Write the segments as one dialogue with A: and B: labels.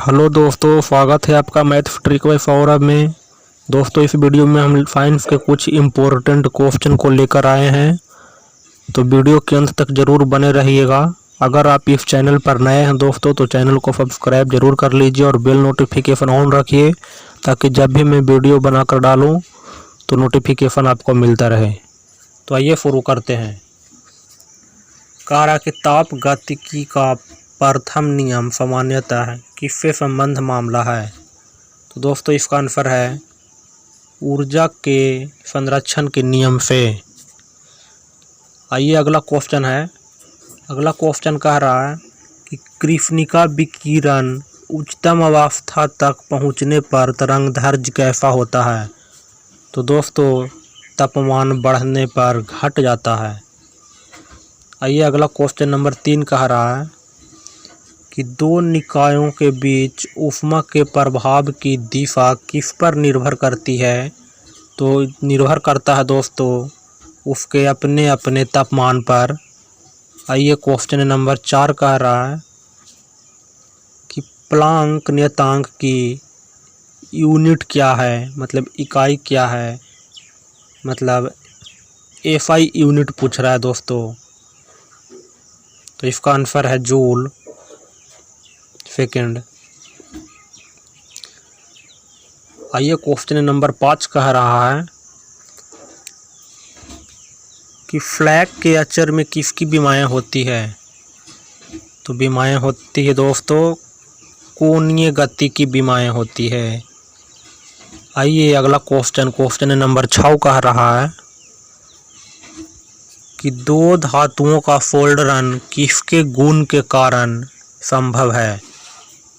A: Hello दोस्तों, स्वागत है आपका मैथ ट्रिक बाय सौरभ में। दोस्तों, इस वीडियो में हम साइंस के कुछ इम्पोर्टेंट क्वेश्चन को लेकर आए हैं, तो वीडियो के अंत तक ज़रूर बने रहिएगा। अगर आप इस चैनल पर नए हैं दोस्तों, तो चैनल को सब्सक्राइब जरूर कर लीजिए और बेल नोटिफिकेशन ऑन रखिए, ताकि जब भी मैं वीडियो बनाकर डालूँ तो नोटिफिकेशन आपको मिलता रहे। तो आइए शुरू करते हैं। ताप गतिकी का प्रथम नियम सामान्यतः किससे संबंध मामला है? तो दोस्तों, इसका आंसर है ऊर्जा के संरक्षण के नियम से। आइए अगला क्वेश्चन है। अगला क्वेश्चन कह रहा है कि कृष्णिका विकिरण उच्चतम अवस्था तक पहुंचने पर तरंगदैर्घ्य कैसा होता है? तो दोस्तों, तापमान बढ़ने पर घट जाता है। आइए अगला क्वेश्चन नंबर 3 कह रहा है कि दो निकायों के बीच ऊष्मा के प्रभाव की दिशा किस पर निर्भर करती है? तो निर्भर करता है दोस्तों उसके अपने अपने तापमान पर। आइए क्वेश्चन नंबर 4 कह रहा है कि प्लांक नियतांक की यूनिट क्या है, मतलब इकाई क्या है, मतलब एसआई यूनिट पूछ रहा है दोस्तों। तो इसका आंसर है जूल सेकेंड। आइए क्वेश्चन नंबर 5 कह रहा है कि फ्लैग के अचर में किसकी बीमारियां होती है? तो बीमारियां होती है दोस्तों कोणीय गति की बीमारियां होती है। आइए अगला क्वेश्चन नंबर 6 कह रहा है कि दो धातुओं का फोल्डरन किसके गुण के कारण संभव है?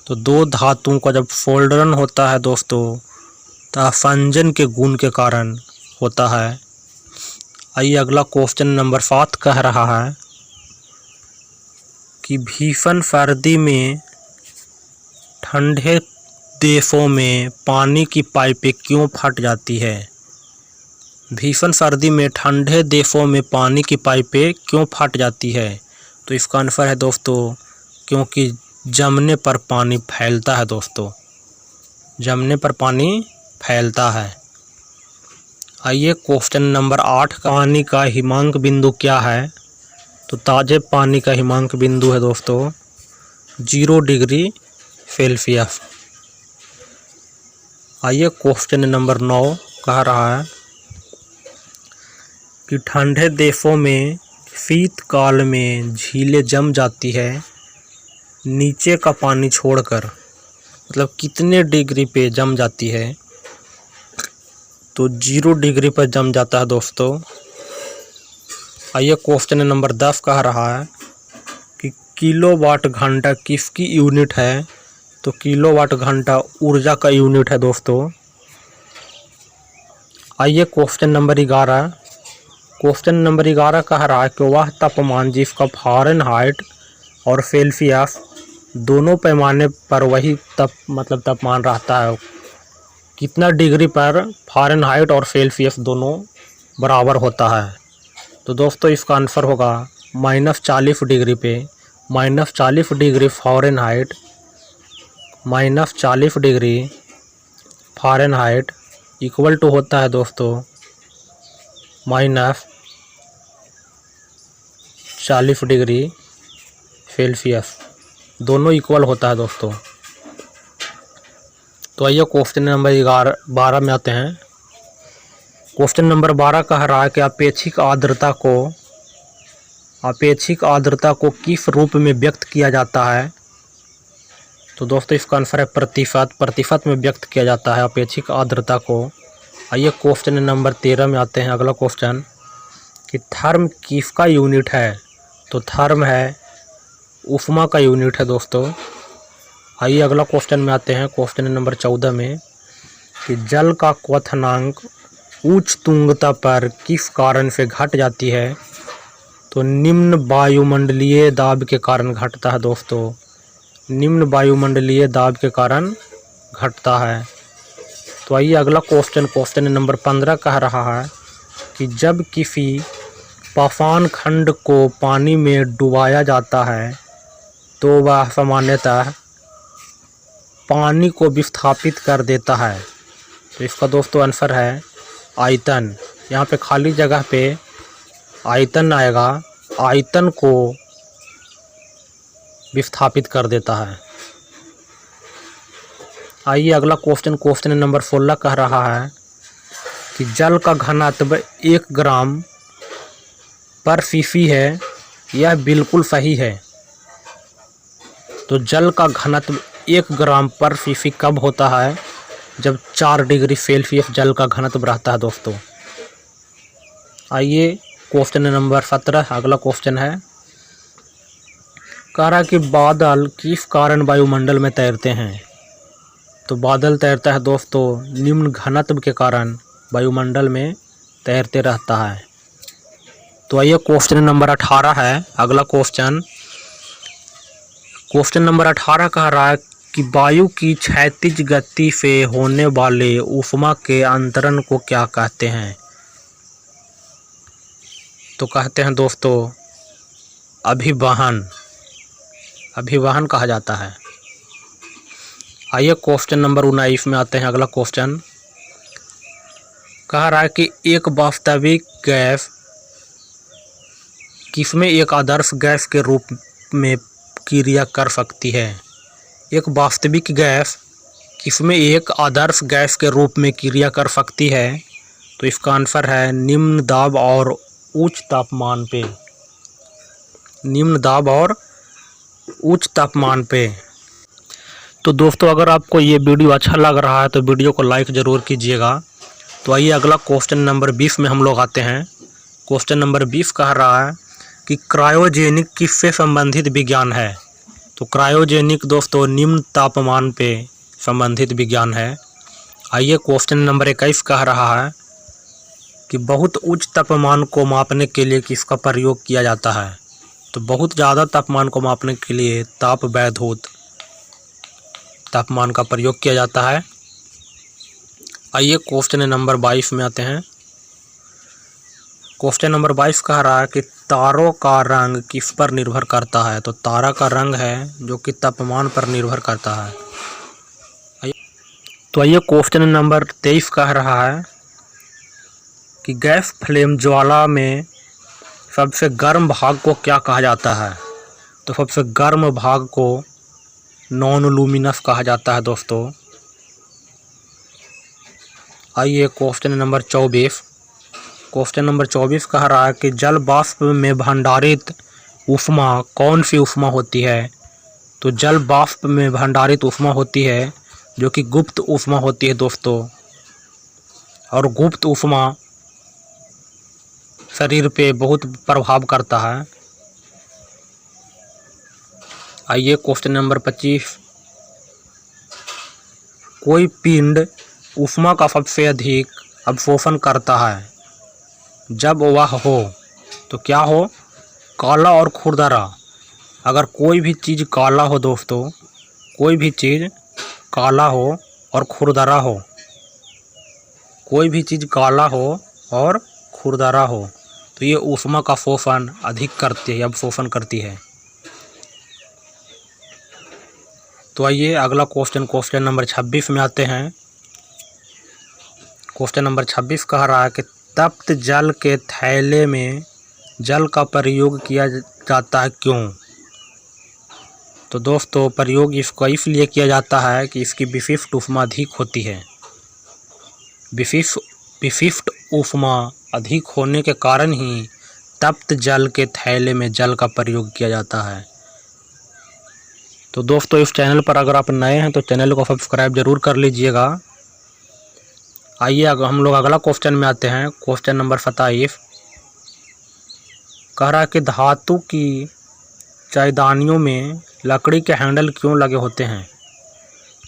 A: तो दो धातुओं का जब फोल्डरन होता है दोस्तों, तो आसंजन के गुण के कारण होता है। आइए अगला क्वेश्चन नंबर 7 कह रहा है कि भीषण सर्दी में ठंडे देशों में पानी की पाइपें क्यों फट जाती है? भीषण सर्दी में ठंडे देशों में पानी की पाइपें क्यों फट जाती है? तो इसका आंसर है दोस्तों क्योंकि जमने पर पानी फैलता है दोस्तों, जमने पर पानी फैलता है। आइए क्वेश्चन नंबर 8, पानी का हिमांक बिंदु क्या है? तो ताजे पानी का हिमांक बिंदु है दोस्तों 0 डिग्री सेल्सियस। आइए क्वेश्चन नंबर 9 कह रहा है कि ठंडे देशों में शीतकाल में झीलें जम जाती है नीचे का पानी छोड़कर, मतलब कितने डिग्री पे जम जाती है? तो 0 डिग्री पर जम जाता है दोस्तों। आइए क्वेश्चन नंबर 10 कह रहा है कि किलोवाट घंटा किसकी यूनिट है? तो किलोवाट घंटा ऊर्जा का यूनिट है दोस्तों। आइए क्वेश्चन नंबर 11 कह रहा है कि वह तापमान जिसका फ़ारेनहाइट और सेल्सियस दोनों पैमाने पर वही तापमान रहता है, कितना डिग्री पर फ़ारेनहाइट और सेल्सियस दोनों बराबर होता है? तो दोस्तों, इसका आंसर होगा -40 डिग्री पे -40 degree Fahrenheit -40 degree Fahrenheit equal to होता है दोस्तों -40 डिग्री सेल्सियस, दोनों इक्वल होता है दोस्तों। तो आइए क्वेश्चन नंबर 12 में आते हैं। क्वेश्चन नंबर 12 कह रहा है कि अपेक्षिक आर्द्रता को किस रूप में व्यक्त किया जाता है? तो दोस्तों, इसका आंसर है प्रतिशत में व्यक्त किया जाता है अपेक्षिक आर्द्रता को। आइए क्वेश्चन नंबर 13 में आते हैं। अगला क्वेश्चन कि थर्म किसका यूनिट है? तो थर्म है ऊष्मा का यूनिट है दोस्तों। आइए अगला क्वेश्चन में आते हैं। क्वेश्चन नंबर 14 में कि जल का क्वथनांक उच्च तुंगता पर किस कारण से घट जाती है? तो निम्न वायुमंडलीय दाब के कारण घटता है दोस्तों, निम्न वायुमंडलीय दाब के कारण घटता है। तो आइए अगला क्वेश्चन नंबर 15 कह रहा है कि जब किसी पाषाण खंड को पानी में डुबाया जाता है तो वह सामान्यतः पानी को विस्थापित कर देता है? तो इसका दोस्तों आंसर है आयतन। यहाँ पे खाली जगह पे आयतन आएगा, आयतन को विस्थापित कर देता है। आइए अगला क्वेश्चन नंबर 16 कह रहा है कि जल का घनत्व 1 ग्राम पर सीसी है, यह बिल्कुल सही है। तो जल का घनत्व 1 ग्राम पर सीसी कब होता है? जब 4 डिग्री सेल्सियस जल का घनत्व रहता है दोस्तों। आइए क्वेश्चन नंबर 17 अगला क्वेश्चन है, कह रहा कि बादल किस कारण वायुमंडल में तैरते हैं? तो बादल तैरता है दोस्तों निम्न घनत्व के कारण वायुमंडल में तैरते रहता है। तो आइए क्वेश्चन नंबर 18 है अगला क्वेश्चन नंबर 18 कह रहा है कि वायु की क्षैतिज गति से होने वाले ऊष्मा के अंतरण को क्या कहते हैं? तो कहते हैं दोस्तों अभिवहन कहा जाता है। आइए क्वेश्चन नंबर 19 में आते हैं। अगला क्वेश्चन कह रहा है कि एक वास्तविक गैस किसमें एक आदर्श गैस के रूप में क्रिया कर सकती है? एक वास्तविक गैस किसमें एक आदर्श गैस के रूप में क्रिया कर सकती है? तो इसका आंसर है निम्न दाब और उच्च तापमान पे। निम्न दाब और उच्च तापमान पे। तो दोस्तों अगर आपको ये वीडियो अच्छा लग रहा है तो वीडियो को लाइक ज़रूर कीजिएगा। तो आइए अगला क्वेश्चन नंबर 20 में हम लोग आते हैं। क्वेश्चन नंबर 20 कह रहा है कि क्रायोजेनिक किससे संबंधित विज्ञान है? तो क्रायोजेनिक दोस्तों निम्न तापमान पे संबंधित विज्ञान है। आइए क्वेश्चन नंबर 21 कह रहा है कि बहुत उच्च तापमान को मापने के लिए किसका प्रयोग किया जाता है? तो बहुत ज़्यादा तापमान को मापने के लिए तापवैधोत तापमान का प्रयोग किया जाता है। आइए क्वेश्चन नंबर 22 में आते हैं। क्वेश्चन नंबर 22 कह रहा है कि तारों का रंग किस पर निर्भर करता है? तो तारा का रंग है जो कि तापमान पर निर्भर करता है। तो आइए क्वेश्चन नंबर 23 कह रहा है कि गैस फ्लेम ज्वाला में सबसे गर्म भाग को क्या कहा जाता है? तो सबसे गर्म भाग को नॉन लूमिनस कहा जाता है दोस्तों। आइए क्वेश्चन नंबर 24। क्वेश्चन नंबर 24 कह रहा है कि जल वाष्प में भंडारित ऊष्मा कौन सी ऊष्मा होती है? तो जल वाष्प में भंडारित ऊष्मा होती है जो कि गुप्त ऊष्मा होती है दोस्तों। और गुप्त ऊष्मा शरीर पे बहुत प्रभाव करता है। आइए क्वेश्चन नंबर 25। कोई पिंड ऊष्मा का सबसे अधिक अवशोषण करता है जब वह हो, तो क्या हो? काला और खुरदरा। अगर कोई भी चीज़ काला हो दोस्तों, कोई भी चीज़ काला हो और खुरदरा हो, कोई भी चीज़ काला हो और खुरदरा हो तो ये ऊष्मा का शोषण अधिक करती है, अवशोषण करती है। तो आइए अगला क्वेश्चन नंबर 26 में आते हैं। क्वेश्चन नंबर 26 कह रहा है कि तप्त जल के थैले में जल का प्रयोग किया जाता है क्यों? तो दोस्तों प्रयोग इसका इसलिए किया जाता है कि इसकी विशिष्ट ऊष्मा अधिक होती है। विशिष्ट ऊष्मा अधिक होने के कारण ही तप्त जल के थैले में जल का प्रयोग किया जाता है। तो दोस्तों इस चैनल पर अगर आप नए हैं तो चैनल को सब्सक्राइब जरूर कर लीजिएगा। आइए हम लोग अगला क्वेश्चन में आते हैं। क्वेश्चन नंबर 27 कह रहा है कि धातु की चायदानियों में लकड़ी के हैंडल क्यों लगे होते हैं?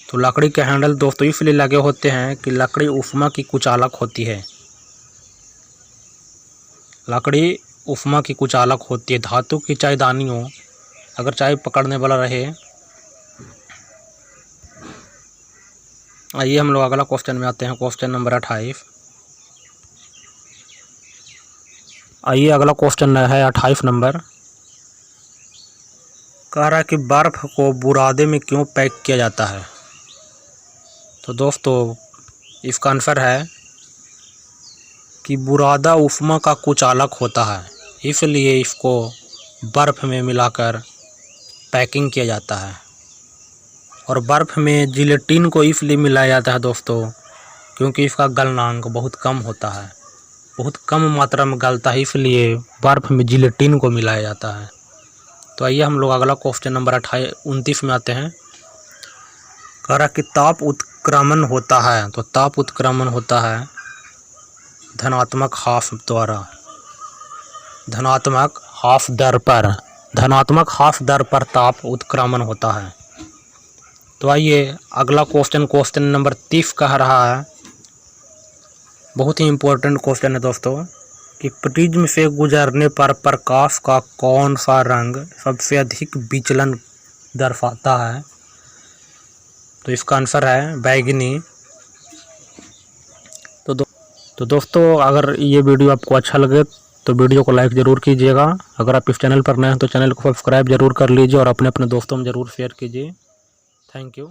A: तो लकड़ी के हैंडल दोस्तों इसलिए लगे होते हैं कि लकड़ी ऊष्मा की कुचालक होती है। लकड़ी ऊष्मा की कुचालक होती है। धातु की चायदानियों अगर चाय पकड़ने वाला रहे। आइए हम लोग अगला क्वेश्चन में आते हैं। Question number 28। आइए अगला क्वेश्चन है 28 नंबर। कह रहा है कि बर्फ़ को बुरादे में क्यों पैक किया जाता है? तो दोस्तों इसका आंसर है कि बुरादा उपमा का कुछ अलग होता है, इसलिए इसको बर्फ़ में मिलाकर पैकिंग किया जाता है। और बर्फ़ में जिलेटिन को इसलिए मिलाया जाता है दोस्तों क्योंकि इसका गलनांक बहुत कम होता है, बहुत कम मात्रा में गलता है, इसलिए बर्फ़ में जिलेटिन को मिलाया जाता है। तो आइए हम लोग अगला क्वेश्चन नंबर 29 में आते हैं। कह रहा कि ताप उत्क्रमण होता है, तो ताप उत्क्रमण होता है धनात्मक हाफ द्वारा, धनात्मक हाफ दर पर, धनात्मक हाफ दर पर ताप उत्क्रमण होता है। तो आइए अगला क्वेश्चन नंबर 30 कह रहा है, बहुत ही इम्पोर्टेंट क्वेश्चन है दोस्तों, कि प्रिज्म से गुजरने पर प्रकाश का कौन सा रंग सबसे अधिक विचलन दर्शाता है। तो इसका आंसर है बैगनी। तो दोस्तों अगर ये वीडियो आपको अच्छा लगे तो वीडियो को लाइक ज़रूर कीजिएगा। अगर आप इस चैनल पर नए हैं तो चैनल को सब्सक्राइब ज़रूर कर लीजिए और अपने दोस्तों में ज़रूर शेयर कीजिए। Thank you.